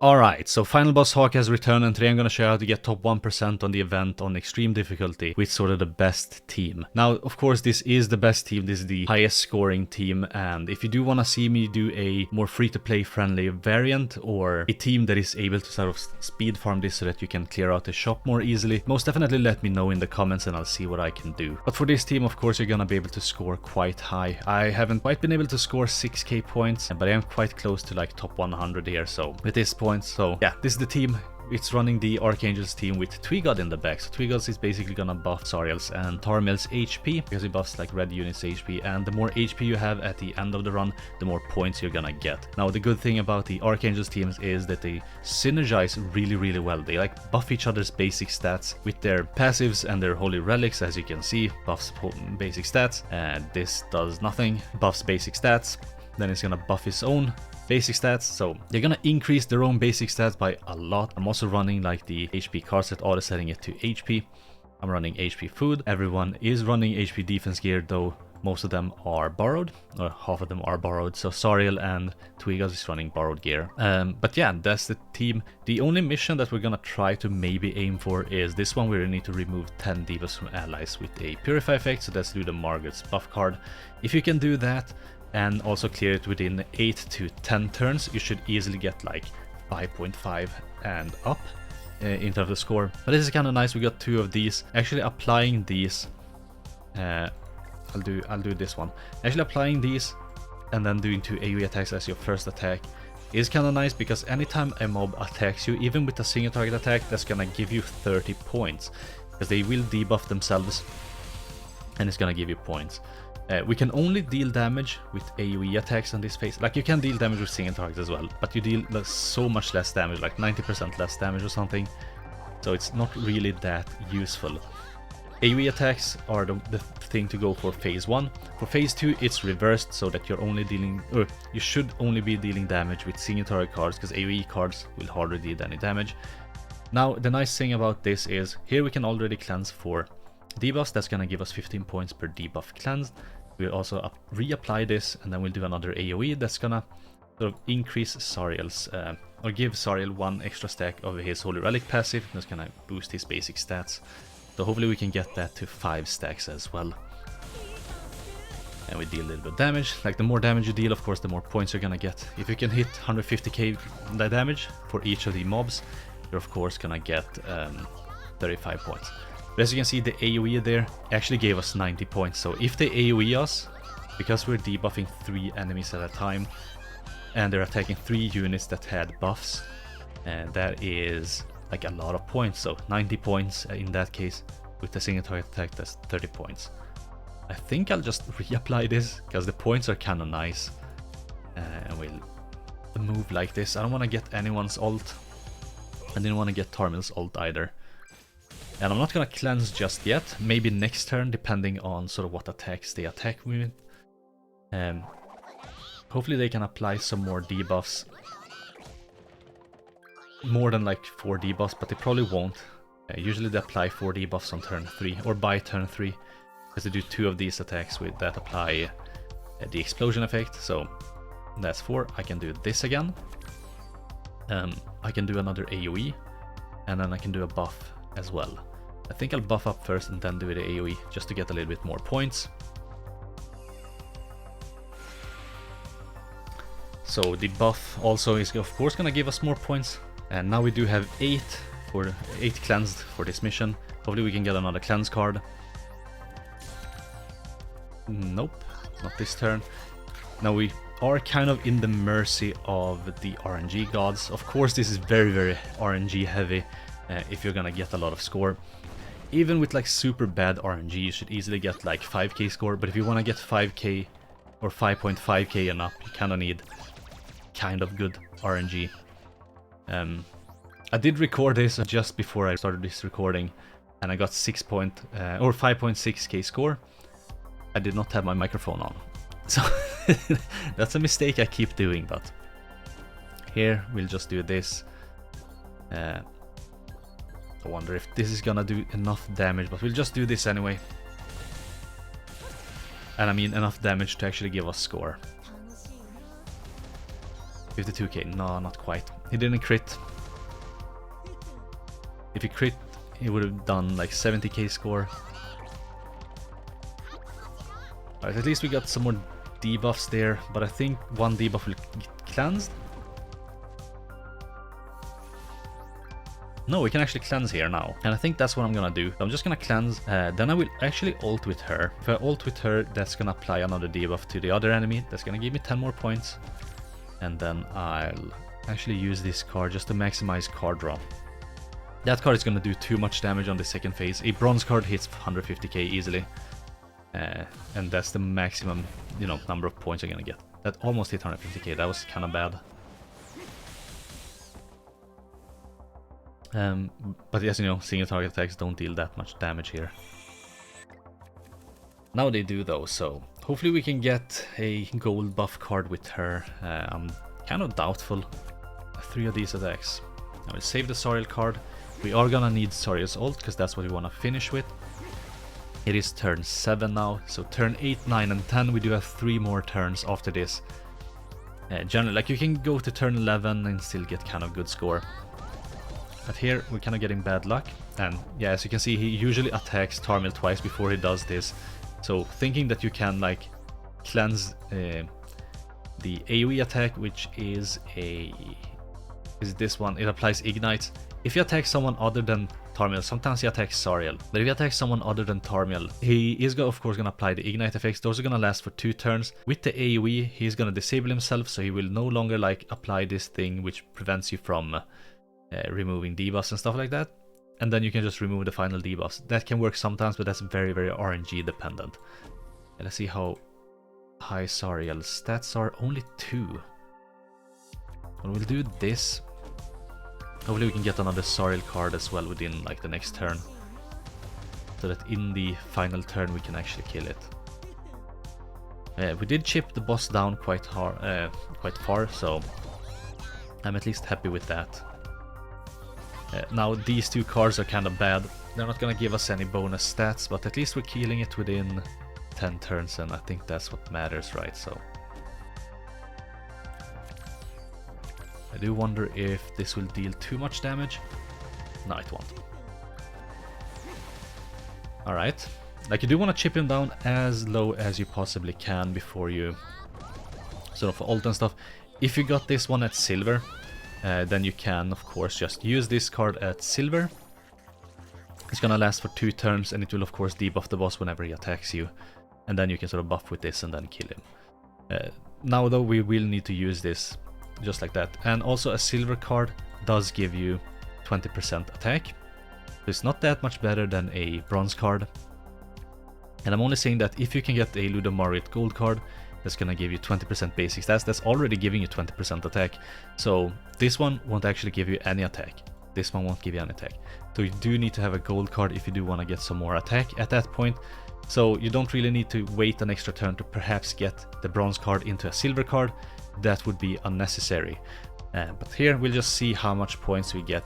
Alright, so Final Boss Hawk has returned, and today I'm gonna show you how to get top 1% on the event on extreme difficulty with sort of the best team. Now, of course, this is the best team, this is the highest scoring team, and if you do wanna see me do a more free-to-play friendly variant, or a team that is able to sort of speed farm this so that you can clear out the shop more easily, most definitely let me know in the comments and I'll see what I can do. But for this team, of course, you're gonna be able to score quite high. I haven't quite been able to score 6k points, but I am quite close to like top 100 here, so with this point. So yeah, this is the team. It's running the Archangel's team with Twigod in the back. So Twigod is basically gonna buff Zariel's and Tarmel's HP, because he buffs like red units HP, and the more HP you have at the end of the run, the more points you're gonna get. Now the good thing about the Archangel's teams is that they synergize really well. They like buff each other's basic stats with their passives and their holy relics. As you can see, buffs basic stats, and this does nothing, buffs basic stats, then it's gonna buff his own basic stats, so they're gonna increase their own basic stats by a lot. I'm also running like the HP card set, auto setting it to HP. I'm running HP food. Everyone is running HP defense gear, though most of them are borrowed, or half of them are borrowed. So Zariel and Twigod is running borrowed gear. But yeah, that's the team. The only mission that we're gonna try to maybe aim for is this one, where we need to remove 10 debuffs from allies with a purify effect. So let's do the Margaret's buff card. If you can do that and also clear it within 8 to 10 turns, you should easily get like 5.5 and up in terms of the score. But this is kind of nice. We got 2 of these. Actually applying these, I'll do this one. Actually applying these and then doing 2 AoE attacks as your first attack is kind of nice, because anytime a mob attacks you, even with a single target attack, that's gonna give you 30 points, because they will debuff themselves and it's gonna give you points. We can only deal damage with AoE attacks on this phase. Like, you can deal damage with single targets as well, but you deal so much less damage, like 90% less damage or something. So it's not really that useful. AoE attacks are the thing to go for phase 1. For phase 2, it's reversed, so that you're only dealing, or you should only be dealing damage with single target cards, because AoE cards will hardly deal any damage. Now, the nice thing about this is, here we can already cleanse for debuffs. That's gonna give us 15 points per debuff cleansed. We'll also reapply this, and then we'll do another AoE that's gonna sort of increase Zariel's, or give Zariel 1 extra stack of his Holy Relic passive. That's gonna boost his basic stats. So hopefully we can get that to 5 stacks as well. And we deal a little bit of damage. Like, the more damage you deal, of course, the more points you're gonna get. If you can hit 150k damage for each of the mobs, you're of course gonna get 35 points. But as you can see, the AoE there actually gave us 90 points. So if they AoE us, because we're debuffing 3 enemies at a time, and they're attacking 3 units that had buffs, and that is like a lot of points. So 90 points in that case. With the single target attack, that's 30 points. I think I'll just reapply this, because the points are kind of nice. And we'll move like this. I don't want to get anyone's ult. I didn't want to get Tarmel's ult either. And I'm not gonna cleanse just yet, maybe next turn, depending on sort of what attacks they attack me with. Hopefully they can apply some more debuffs. More than like 4 debuffs, but they probably won't. Usually they apply 4 debuffs on turn 3, or by turn 3, because they do 2 of these attacks with that apply the explosion effect. So that's 4. I can do this again. I can do another AoE, and then I can do a buff as well. I think I'll buff up first and then do the AoE, just to get a little bit more points. So the buff also is of course gonna give us more points, and now we do have 8 cleansed for this mission. Hopefully we can get another cleanse card. Nope, not this turn. Now we are kind of in the mercy of the RNG gods. Of course this is very RNG heavy. If you're gonna get a lot of score. Even with like super bad RNG, you should easily get like 5k score, but if you want to get 5k or 5.5k and up, you kind of need kind of good RNG. I did record this just before I started this recording, and I got 5.6k score. I did not have my microphone on, so that's a mistake I keep doing, but here we'll just do this. I wonder if this is gonna do enough damage, but we'll just do this anyway. And I mean enough damage to actually give us score. 52k. No, not quite. He didn't crit. If he crit, he would have done like 70k score. Alright, at least we got some more debuffs there, but I think one debuff will get cleansed. No, we can actually cleanse here now, and I think that's what I'm gonna do. I'm just gonna cleanse, then I will actually ult with her. If I ult with her, that's gonna apply another debuff to the other enemy. That's gonna give me 10 more points, and then I'll actually use this card just to maximize card draw. That card is gonna do too much damage on the second phase. A bronze card hits 150k easily, and that's the maximum, you know, number of points you're gonna get. That almost hit 150k. That was kind of bad. But yes, you know, single target attacks don't deal that much damage here. Now they do though, so hopefully we can get a gold buff card with her. I'm kind of doubtful. 3 of these attacks. I will save the Soriel card. We are gonna need Soriel's ult, because that's what we want to finish with. It is turn 7 now, so turn 8, 9 and 10 we do have 3 more turns after this. Generally, like, you can go to turn 11 and still get kind of good score. But here we're kind of getting bad luck, and yeah, as you can see, he usually attacks Tarmiel twice before he does this. So thinking that you can like cleanse the AoE attack, which is this one, it applies ignites. If you attack someone other than Tarmiel, sometimes he attacks Soriel, but if you attack someone other than Tarmiel, he is of course gonna apply the ignite effects. Those are gonna last for 2 turns. With the AoE, he's gonna disable himself, so he will no longer like apply this thing which prevents you from removing debuffs and stuff like that, and then you can just remove the final debuffs. That can work sometimes, but that's very, very RNG dependent. And let's see how high Soriel's stats are. Only 2. Well, we'll do this. Hopefully we can get another Soriel card as well within like the next turn, so that in the final turn we can actually kill it. We did chip the boss down quite far, so I'm at least happy with that. Now these 2 cards are kind of bad. They're not gonna give us any bonus stats, but at least we're killing it within 10 turns, and I think that's what matters, right? So I do wonder if this will deal too much damage. No, it won't. Alright. Like, you do want to chip him down as low as you possibly can before you sort of ult and stuff. If you got this one at silver, then you can of course just use this card at silver. It's gonna last for 2 turns, and it will of course debuff the boss whenever he attacks you, and then you can sort of buff with this and then kill him. Now though, we will need to use this just like that, and also a silver card does give you 20% attack, so it's not that much better than a bronze card. And I'm only saying that if you can get a Ludo Margit gold card, that's gonna give you 20% basic stats. That's already giving you 20% attack. So this one won't actually give you any attack. This one won't give you any attack. So you do need to have a gold card if you do want to get some more attack at that point. So you don't really need to wait an extra turn to perhaps get the bronze card into a silver card. That would be unnecessary. But here we'll just see how much points we get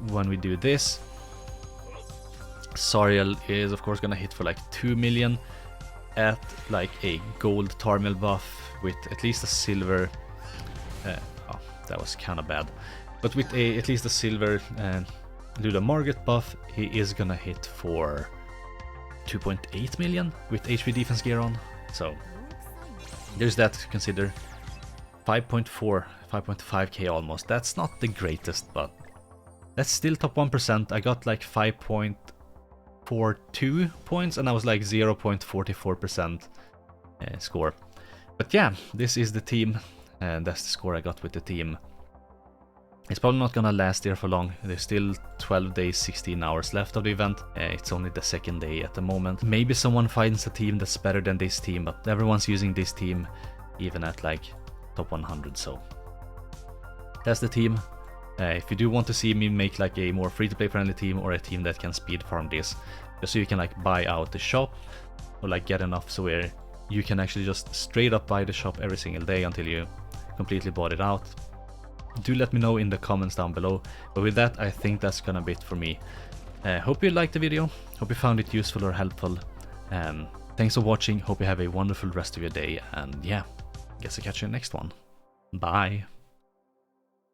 when we do this. Soriel is of course gonna hit for like 2 million. At like a gold Tarmiel buff with at least a silver, oh, that was kind of bad, but with at least a silver Ludo Margit buff, he is gonna hit for 2.8 million with HP defense gear on. So there's that to consider. 5.5k almost. That's not the greatest, but that's still top 1%. I got like 5.42 points, and I was like 0.44% score. But yeah, this is the team, and that's the score I got with the team. It's probably not gonna last there for long. There's still 12 days, 16 hours left of the event. It's only the 2nd day at the moment. Maybe someone finds a team that's better than this team, but everyone's using this team even at like top 100, so that's the team. If you do want to see me make like a more free-to-play friendly team, or a team that can speed farm this, just so you can like buy out the shop, or like get enough so where you can actually just straight up buy the shop every single day until you completely bought it out, do let me know in the comments down below. But with that, I think that's gonna be it for me. Hope you liked the video, hope you found it useful or helpful. Thanks for watching, hope you have a wonderful rest of your day, and yeah, guess I'll catch you in the next one. Bye!